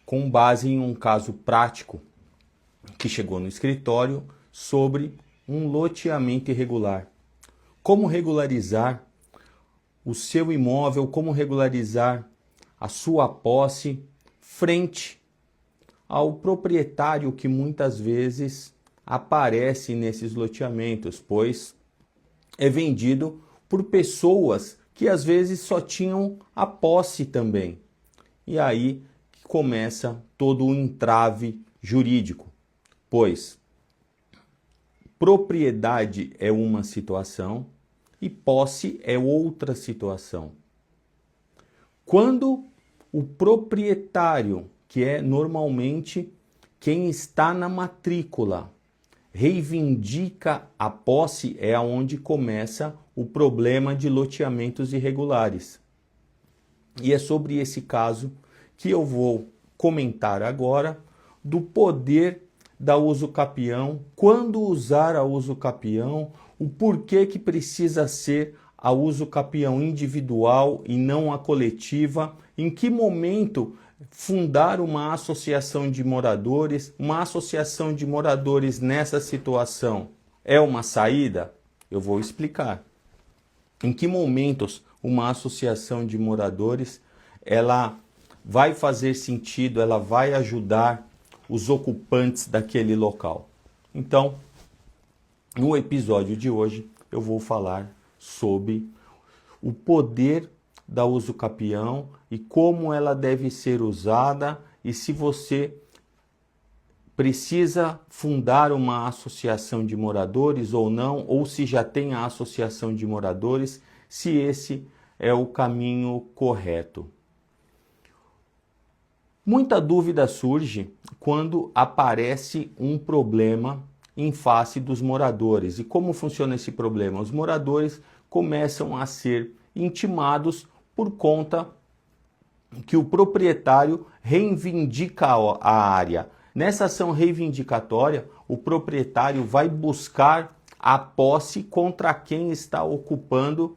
com base em um caso prático que chegou no escritório sobre um loteamento irregular. Como regularizar o seu imóvel, como regularizar a sua posse frente ao proprietário que muitas vezes aparece nesses loteamentos, pois é vendido por pessoas que às vezes só tinham a posse também. E aí começa todo o entrave jurídico, pois propriedade é uma situação e posse é outra situação. Quando o proprietário, que é normalmente quem está na matrícula, reivindica a posse, é onde começa o problema de loteamentos irregulares. E é sobre esse caso que eu vou comentar agora, do poder da usucapião, quando usar a usucapião, o porquê que precisa ser a usucapião individual e não a coletiva, em que momento fundar uma associação de moradores nessa situação é uma saída? Eu vou explicar. Em que momentos uma associação de moradores ela vai fazer sentido, ela vai ajudar os ocupantes daquele local. Então, no episódio de hoje, eu vou falar sobre o poder da usucapião e como ela deve ser usada e se você precisa fundar uma associação de moradores ou não, ou se já tem a associação de moradores, se esse é o caminho correto. Muita dúvida surge quando aparece um problema em face dos moradores. E como funciona esse problema? Os moradores começam a ser intimados por conta que o proprietário reivindica a área. Nessa ação reivindicatória, o proprietário vai buscar a posse contra quem está ocupando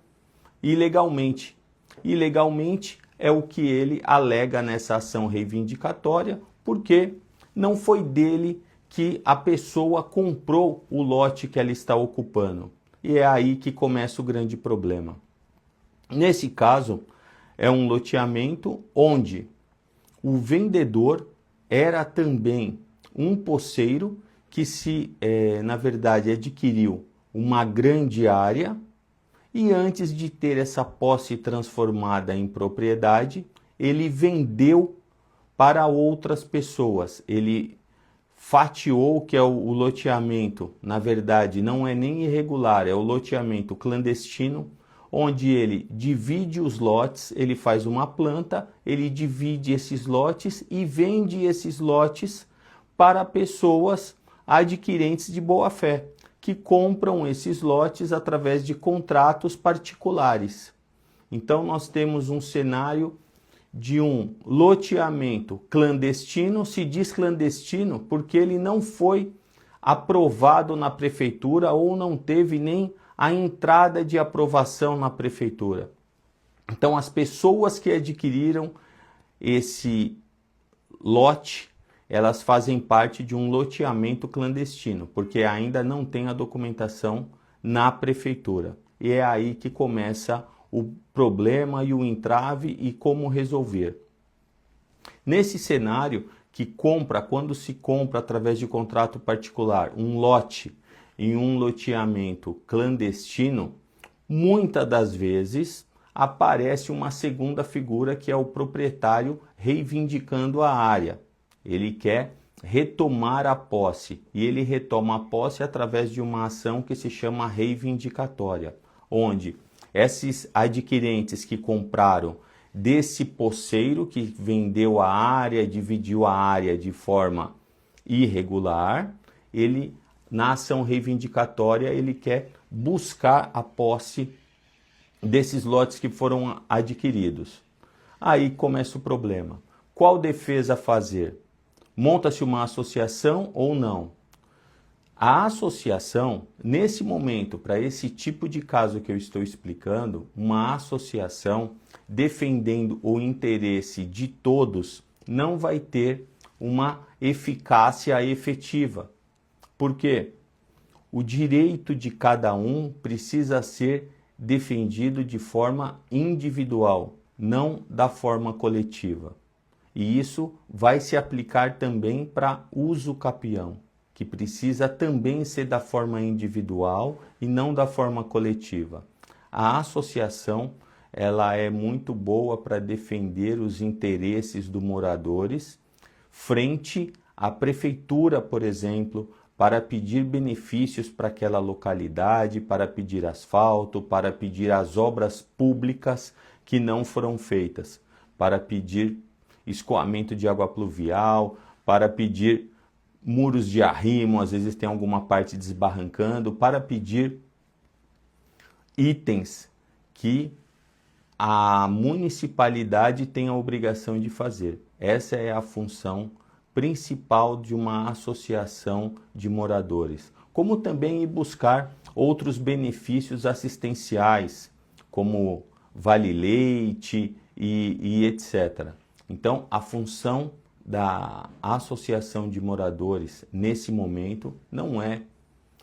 ilegalmente. Ilegalmente é o que ele alega nessa ação reivindicatória, porque não foi dele que a pessoa comprou o lote que ela está ocupando. E é aí que começa o grande problema. Nesse caso, é um loteamento onde o vendedor era também um posseiro que na verdade, adquiriu uma grande área e antes de ter essa posse transformada em propriedade, ele vendeu para outras pessoas. Ele fatiou, que é o loteamento, na verdade, não é nem irregular, é o loteamento clandestino, onde ele divide os lotes, ele faz uma planta, ele divide esses lotes e vende esses lotes para pessoas adquirentes de boa fé, que compram esses lotes através de contratos particulares. Então nós temos um cenário de um loteamento clandestino. Se diz clandestino porque ele não foi aprovado na prefeitura ou não teve nem a entrada de aprovação na prefeitura. Então as pessoas que adquiriram esse lote, elas fazem parte de um loteamento clandestino, porque ainda não tem a documentação na prefeitura. E é aí que começa o problema e o entrave e como resolver. Nesse cenário quando se compra através de contrato particular um lote em um loteamento clandestino, muitas das vezes aparece uma segunda figura que é o proprietário reivindicando a área. Ele quer retomar a posse e ele retoma a posse através de uma ação que se chama reivindicatória, onde esses adquirentes que compraram desse posseiro que vendeu a área, dividiu a área de forma irregular, ele na ação reivindicatória ele quer buscar a posse desses lotes que foram adquiridos. Aí começa o problema. Qual defesa fazer? Monta-se uma associação ou não? A associação, nesse momento, para esse tipo de caso que eu estou explicando, uma associação defendendo o interesse de todos não vai ter uma eficácia efetiva. Por quê? O direito de cada um precisa ser defendido de forma individual, não da forma coletiva. E isso vai se aplicar também para uso capião, que precisa também ser da forma individual e não da forma coletiva. A associação, ela é muito boa para defender os interesses dos moradores frente à prefeitura, por exemplo, para pedir benefícios para aquela localidade, para pedir asfalto, para pedir as obras públicas que não foram feitas, para pedir escoamento de água pluvial, para pedir muros de arrimo, às vezes tem alguma parte desbarrancando, para pedir itens que a municipalidade tem a obrigação de fazer. Essa é a função principal de uma associação de moradores. Como também ir buscar outros benefícios assistenciais, como Vale Leite e etc. Então, a função da associação de moradores nesse momento não é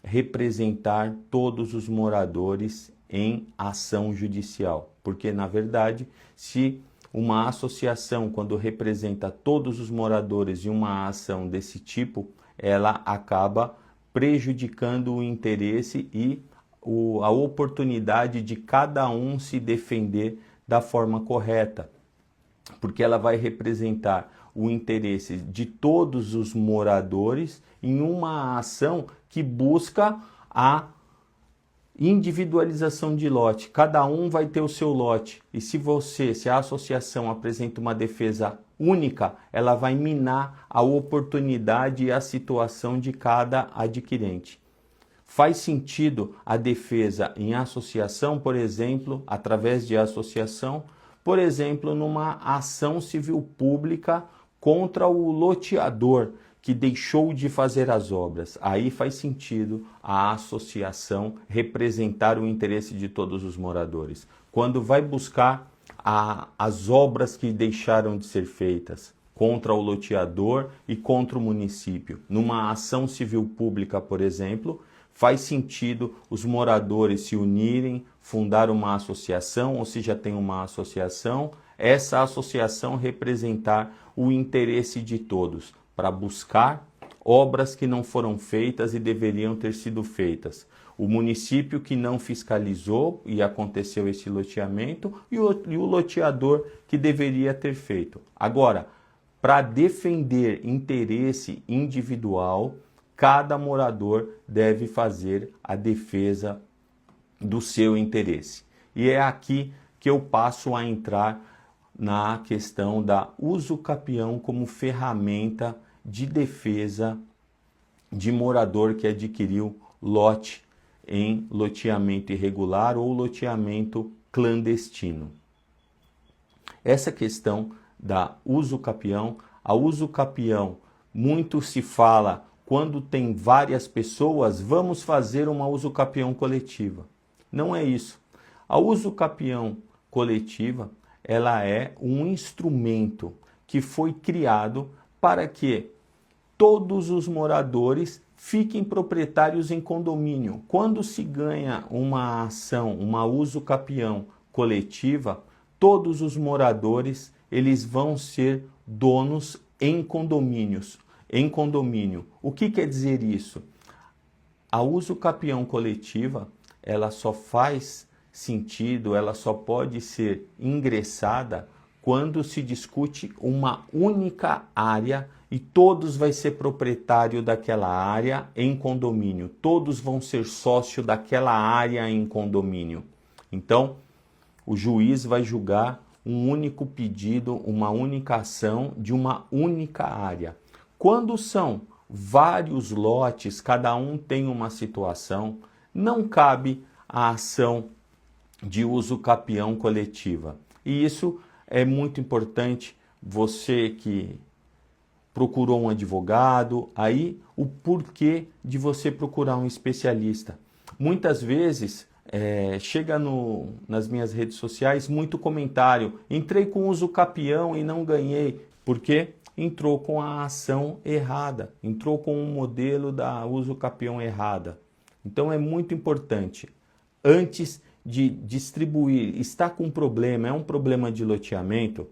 representar todos os moradores em ação judicial, porque na verdade, se uma associação, quando representa todos os moradores em uma ação desse tipo, ela acaba prejudicando o interesse e a oportunidade de cada um se defender da forma correta, porque ela vai representar o interesse de todos os moradores em uma ação que busca a individualização de lote. Cada um vai ter o seu lote. E se a associação apresenta uma defesa única, ela vai minar a oportunidade e a situação de cada adquirente. Faz sentido a defesa em associação, por exemplo, através de associação, por exemplo, numa ação civil pública contra o loteador que deixou de fazer as obras. Aí faz sentido a associação representar o interesse de todos os moradores. Quando vai buscar as obras que deixaram de ser feitas contra o loteador e contra o município, numa ação civil pública, por exemplo, faz sentido os moradores se unirem, fundar uma associação, ou se já tem uma associação, essa associação representar o interesse de todos, para buscar obras que não foram feitas e deveriam ter sido feitas. O município que não fiscalizou e aconteceu esse loteamento e o loteador que deveria ter feito. Agora, para defender interesse individual, cada morador deve fazer a defesa do seu interesse. E é aqui que eu passo a entrar na questão da uso capião como ferramenta de defesa de morador que adquiriu lote em loteamento irregular ou loteamento clandestino. Essa questão da uso capião, a uso capião, muito se fala quando tem várias pessoas, vamos fazer uma uso capião coletiva. Não é isso. A uso capião coletiva, ela é um instrumento que foi criado para que todos os moradores fiquem proprietários em condomínio. Quando se ganha uma ação, uma uso capião coletiva, todos os moradores eles vão ser donos em condomínios, em condomínio. O que quer dizer isso? A uso capião coletiva, ela só faz sentido, ela só pode ser ingressada quando se discute uma única área e todos vão ser proprietário daquela área em condomínio. Todos vão ser sócio daquela área em condomínio. Então, o juiz vai julgar um único pedido, uma única ação de uma única área. Quando são vários lotes, cada um tem uma situação, não cabe a ação de uso capião coletiva. E isso é muito importante, você que procurou um advogado, aí o porquê de você procurar um especialista. Muitas vezes chega nas minhas redes sociais muito comentário, entrei com uso capião e não ganhei. Porque entrou com a ação errada, entrou com um modelo da uso capião errada. Então é muito importante, antes de distribuir, está com um problema, é um problema de loteamento,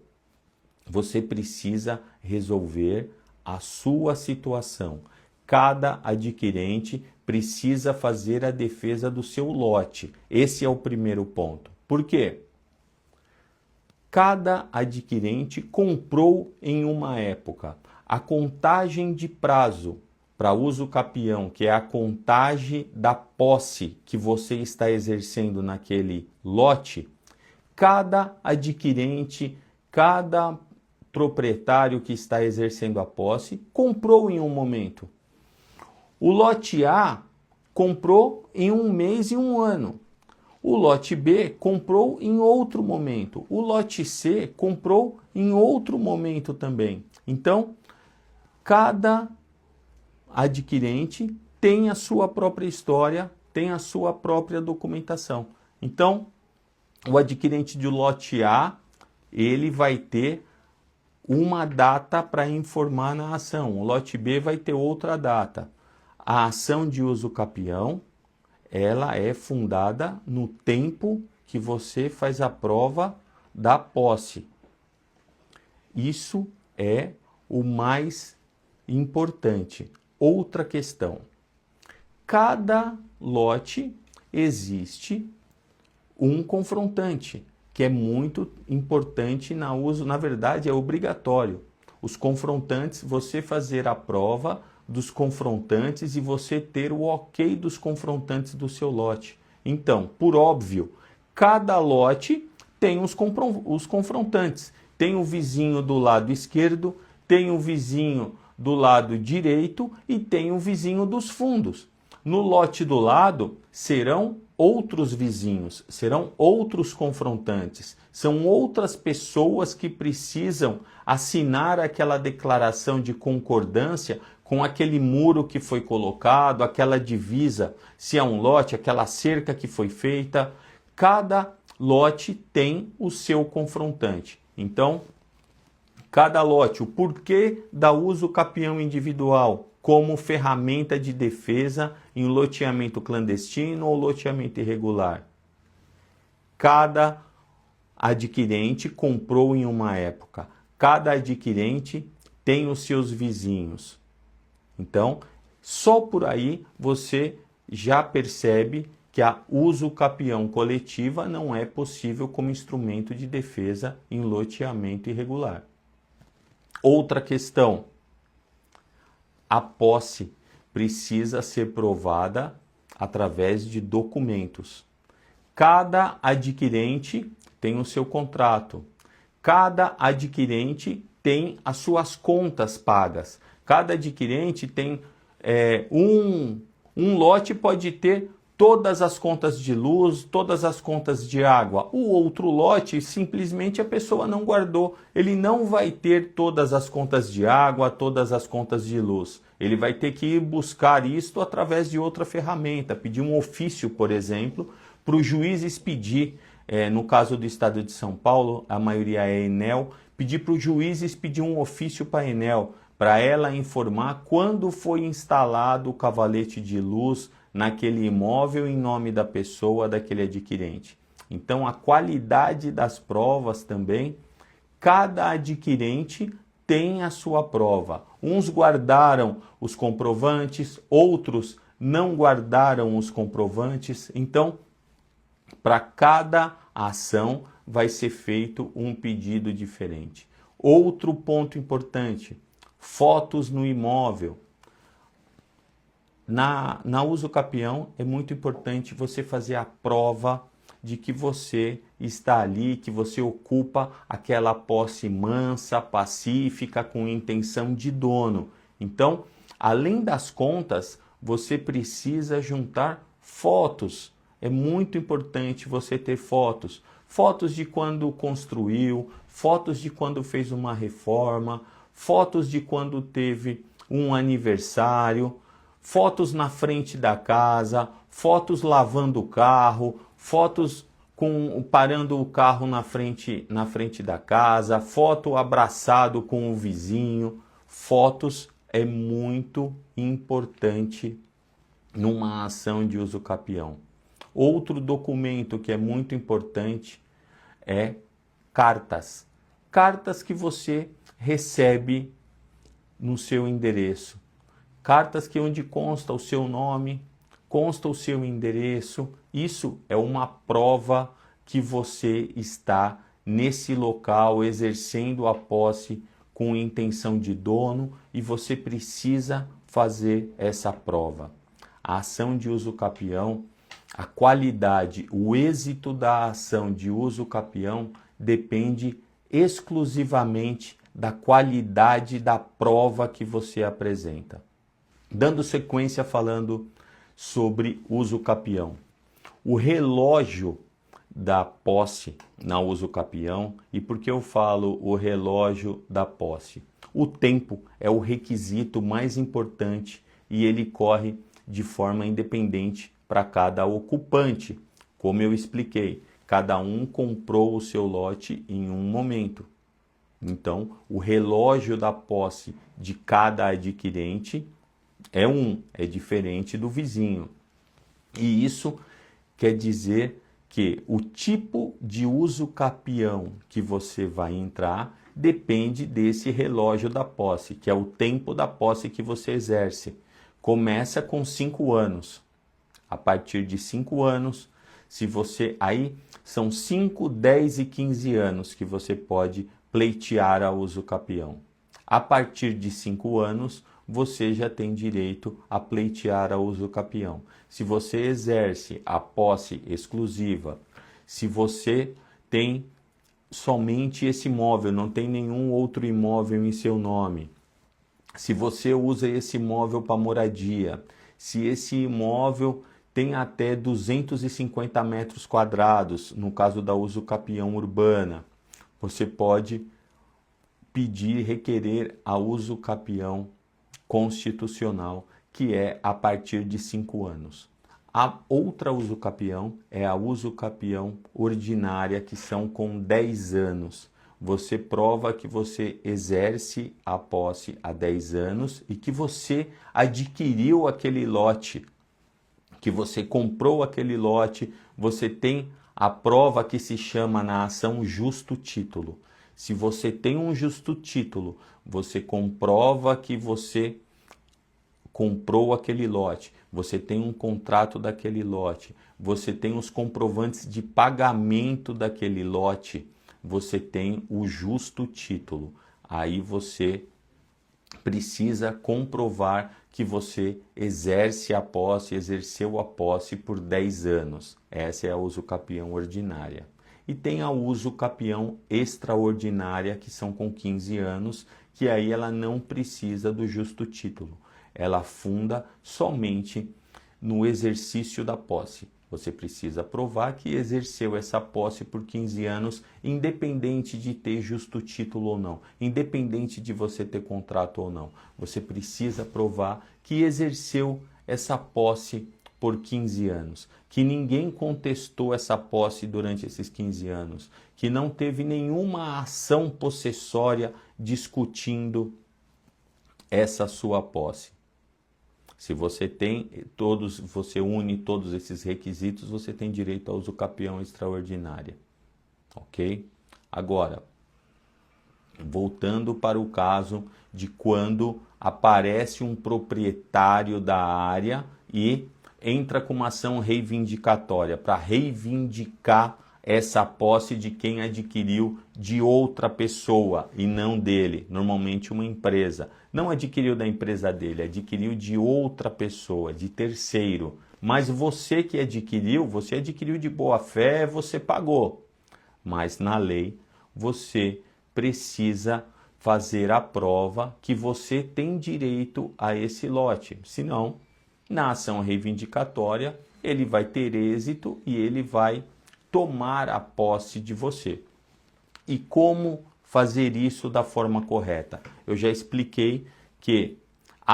você precisa resolver a sua situação. Cada adquirente precisa fazer a defesa do seu lote. Esse é o primeiro ponto. Por quê? Cada adquirente comprou em uma época. A contagem de prazo para uso capião, que é a contagem da posse que você está exercendo naquele lote, cada adquirente, cada proprietário que está exercendo a posse comprou em um momento. O lote A comprou em um mês e um ano. O lote B comprou em outro momento. O lote C comprou em outro momento também. Então, cada adquirente tem a sua própria história, tem a sua própria documentação. Então, o adquirente de lote A, ele vai ter uma data para informar na ação. O lote B vai ter outra data. A ação de uso capião, ela é fundada no tempo que você faz a prova da posse. Isso é o mais importante. Outra questão. Cada lote existe um confrontante, que é muito importante na uso, na verdade é obrigatório. Os confrontantes, você fazer a prova dos confrontantes e você ter o ok dos confrontantes do seu lote. Então, por óbvio, cada lote tem os confrontantes. Tem o vizinho do lado esquerdo, tem o vizinho do lado direito e tem o vizinho dos fundos. No lote do lado serão outros vizinhos, serão outros confrontantes, são outras pessoas que precisam assinar aquela declaração de concordância com aquele muro que foi colocado, aquela divisa, se é um lote, aquela cerca que foi feita. Cada lote tem o seu confrontante. Então, cada lote, o porquê da uso capião individual como ferramenta de defesa em loteamento clandestino ou loteamento irregular. Cada adquirente comprou em uma época. Cada adquirente tem os seus vizinhos. Então, só por aí você já percebe que a uso capião coletiva não é possível como instrumento de defesa em loteamento irregular. Outra questão. A posse precisa ser provada através de documentos. Cada adquirente tem o seu contrato. Cada adquirente tem as suas contas pagas. Cada adquirente tem um lote pode ter todas as contas de luz, todas as contas de água. O outro lote, simplesmente a pessoa não guardou. Ele não vai ter todas as contas de água, todas as contas de luz. Ele vai ter que ir buscar isto através de outra ferramenta, pedir um ofício, por exemplo, para o juiz expedir. No caso do estado de São Paulo, a maioria é Enel, pedir para o juiz expedir um ofício para a Enel, para ela informar quando foi instalado o cavalete de luz naquele imóvel em nome da pessoa, daquele adquirente. Então, a qualidade das provas também, cada adquirente tem a sua prova. Uns guardaram os comprovantes, outros não guardaram os comprovantes. Então, para cada ação vai ser feito um pedido diferente. Outro ponto importante, fotos no imóvel. Na uso capião é muito importante você fazer a prova de que você está ali, que você ocupa aquela posse mansa, pacífica, com intenção de dono. Então, além das contas, você precisa juntar fotos. É muito importante você ter fotos. Fotos de quando construiu, fotos de quando fez uma reforma, fotos de quando teve um aniversário, fotos na frente da casa, fotos lavando o carro, fotos parando o carro na frente da casa, foto abraçado com o vizinho. Fotos é muito importante numa ação de uso capião. Outro documento que é muito importante é cartas. Cartas que você recebe no seu endereço. Cartas que onde consta o seu nome, consta o seu endereço. Isso é uma prova que você está nesse local exercendo a posse com intenção de dono e você precisa fazer essa prova. A ação de uso capião, a qualidade, o êxito da ação de uso capião depende exclusivamente da qualidade da prova que você apresenta. Dando sequência falando sobre uso capião. O relógio da posse na uso capião, e por que eu falo o relógio da posse? O tempo é o requisito mais importante e ele corre de forma independente para cada ocupante. Como eu expliquei, cada um comprou o seu lote em um momento. Então, o relógio da posse de cada adquirente é diferente do vizinho. E isso quer dizer que o tipo de uso capião que você vai entrar depende desse relógio da posse, que é o tempo da posse que você exerce. Começa com 5 anos. A partir de 5 anos, se você aí são 5, 10 e 15 anos que você pode pleitear a uso capião. A partir de 5 anos, você já tem direito a pleitear a uso capião. Se você exerce a posse exclusiva, se você tem somente esse imóvel, não tem nenhum outro imóvel em seu nome, se você usa esse imóvel para moradia, se esse imóvel tem até 250 metros quadrados, no caso da uso capião urbana, você pode pedir, requerer a uso capião constitucional, que é a partir de 5 anos. A outra uso capião é a uso capião ordinária, que são com 10 anos. Você prova que você exerce a posse há 10 anos e que você adquiriu aquele lote, que você comprou aquele lote, você tem a prova que se chama na ação justo título. Se você tem um justo título, você comprova que você comprou aquele lote, você tem um contrato daquele lote, você tem os comprovantes de pagamento daquele lote, você tem o justo título. Aí você precisa comprovar que você exerce a posse, exerceu a posse por 10 anos. Essa é a uso capião ordinária. E tem a uso capião extraordinária, que são com 15 anos, que aí ela não precisa do justo título. Ela funda somente no exercício da posse. Você precisa provar que exerceu essa posse por 15 anos, independente de ter justo título ou não, independente de você ter contrato ou não. Você precisa provar que exerceu essa posse por 15 anos, que ninguém contestou essa posse durante esses 15 anos, que não teve nenhuma ação possessória discutindo essa sua posse. Se você tem todos, você une todos esses requisitos, você tem direito a uso capião extraordinária. Ok? Agora, voltando para o caso de quando aparece um proprietário da área e entra com uma ação reivindicatória para reivindicar essa posse de quem adquiriu de outra pessoa e não dele, normalmente uma empresa. Não adquiriu da empresa dele, adquiriu de outra pessoa, de terceiro. Mas você que adquiriu, você adquiriu de boa fé, você pagou. Mas na lei, você precisa fazer a prova que você tem direito a esse lote. Senão, na ação reivindicatória, ele vai ter êxito e ele vai tomar a posse de você. E como fazer isso da forma correta? Eu já expliquei que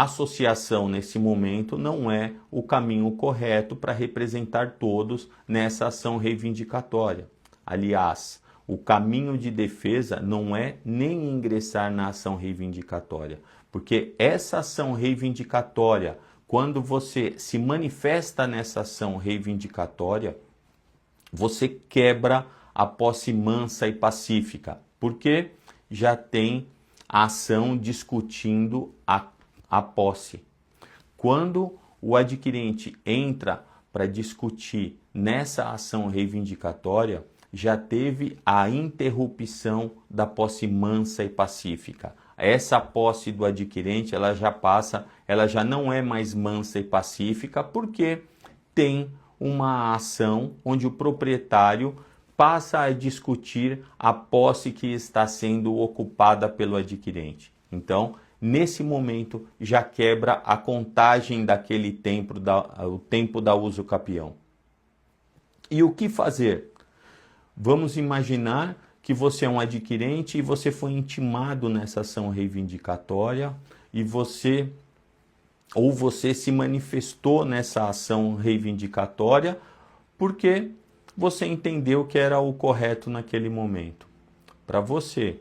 associação nesse momento não é o caminho correto para representar todos nessa ação reivindicatória. Aliás, o caminho de defesa não é nem ingressar na ação reivindicatória, porque essa ação reivindicatória, quando você se manifesta nessa ação reivindicatória, você quebra a posse mansa e pacífica, porque já tem a ação discutindo a posse. Quando o adquirente entra para discutir nessa ação reivindicatória, já teve a interrupção da posse mansa e pacífica. Essa posse do adquirente, ela já não é mais mansa e pacífica, porque tem uma ação onde o proprietário passa a discutir a posse que está sendo ocupada pelo adquirente. Então, nesse momento, já quebra a contagem daquele tempo, o tempo da uso capião. E o que fazer? Vamos imaginar que você é um adquirente e você foi intimado nessa ação reivindicatória e você se manifestou nessa ação reivindicatória porque você entendeu que era o correto naquele momento. Para você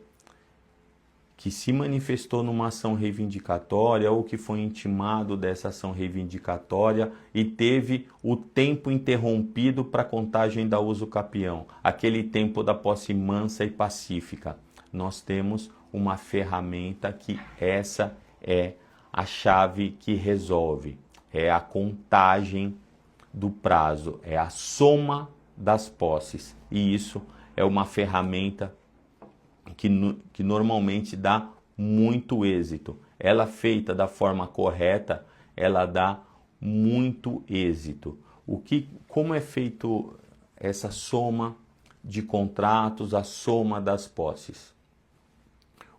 que se manifestou numa ação reivindicatória ou que foi intimado dessa ação reivindicatória e teve o tempo interrompido para a contagem da uso capião, aquele tempo da posse mansa e pacífica, nós temos uma ferramenta que essa é a chave que resolve, é a contagem do prazo, é a soma das posses, e isso é uma ferramenta que normalmente dá muito êxito. Ela feita da forma correta, ela dá muito êxito. Como é feito essa soma de contratos, a soma das posses?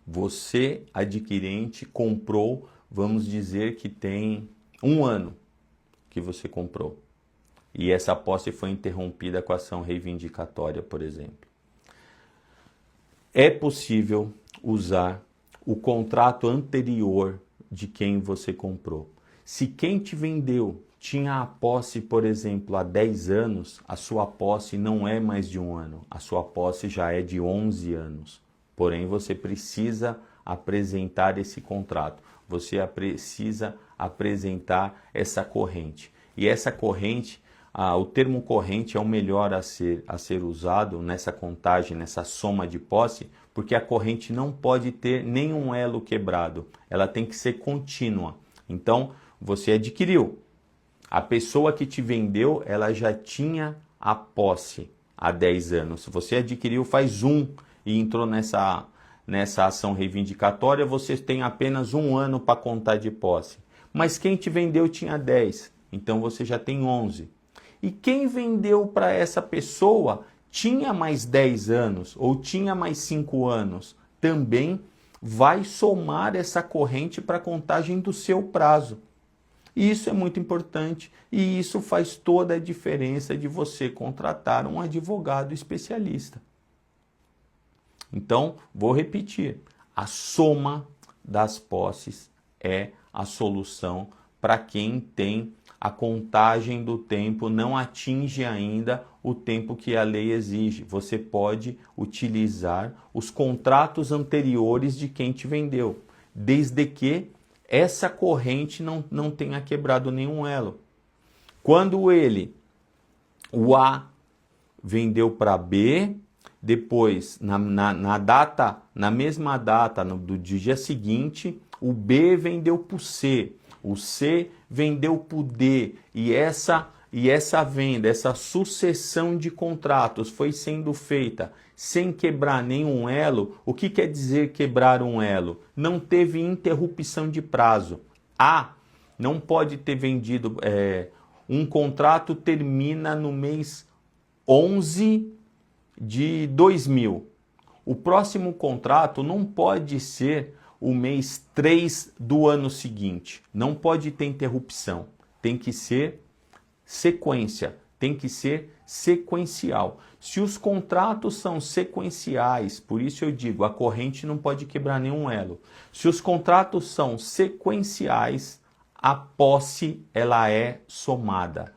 Você, adquirente, comprou, vamos dizer que tem 1 ano que você comprou. E essa posse foi interrompida com a ação reivindicatória, por exemplo. É possível usar o contrato anterior de quem você comprou. Se quem te vendeu tinha a posse, por exemplo, há 10 anos, a sua posse não é mais de 1 ano, a sua posse já é de 11 anos. Porém, você precisa apresentar esse contrato, você precisa apresentar essa corrente. E essa corrente, o termo corrente é o melhor a ser usado nessa contagem, nessa soma de posse, porque a corrente não pode ter nenhum elo quebrado, ela tem que ser contínua. Então, você adquiriu. A pessoa que te vendeu, ela já tinha a posse há 10 anos. Se você adquiriu faz 1 e entrou nessa ação reivindicatória, você tem apenas 1 ano para contar de posse. Mas quem te vendeu tinha 10, então você já tem 11. E quem vendeu para essa pessoa tinha mais 10 anos ou tinha mais 5 anos. Também vai somar essa corrente para a contagem do seu prazo. E isso é muito importante e isso faz toda a diferença de você contratar um advogado especialista. Então, vou repetir, a soma das posses é a solução para quem tem a contagem do tempo, não atinge ainda o tempo que a lei exige. Você pode utilizar os contratos anteriores de quem te vendeu, desde que essa corrente não tenha quebrado nenhum elo. Quando o A vendeu para B, depois, na mesma data do dia seguinte, o B vendeu para o C, o C vendeu para o D, e essa venda, essa sucessão de contratos foi sendo feita sem quebrar nenhum elo. O que quer dizer quebrar um elo? Não teve interrupção de prazo. A não pode ter vendido, um contrato termina no mês 11 de 2000. O próximo contrato não pode ser o mês 3 do ano seguinte. Não pode ter interrupção. Tem que ser sequência. Tem que ser sequencial. Se os contratos são sequenciais, por isso eu digo, a corrente não pode quebrar nenhum elo. Se os contratos são sequenciais, a posse ela é somada.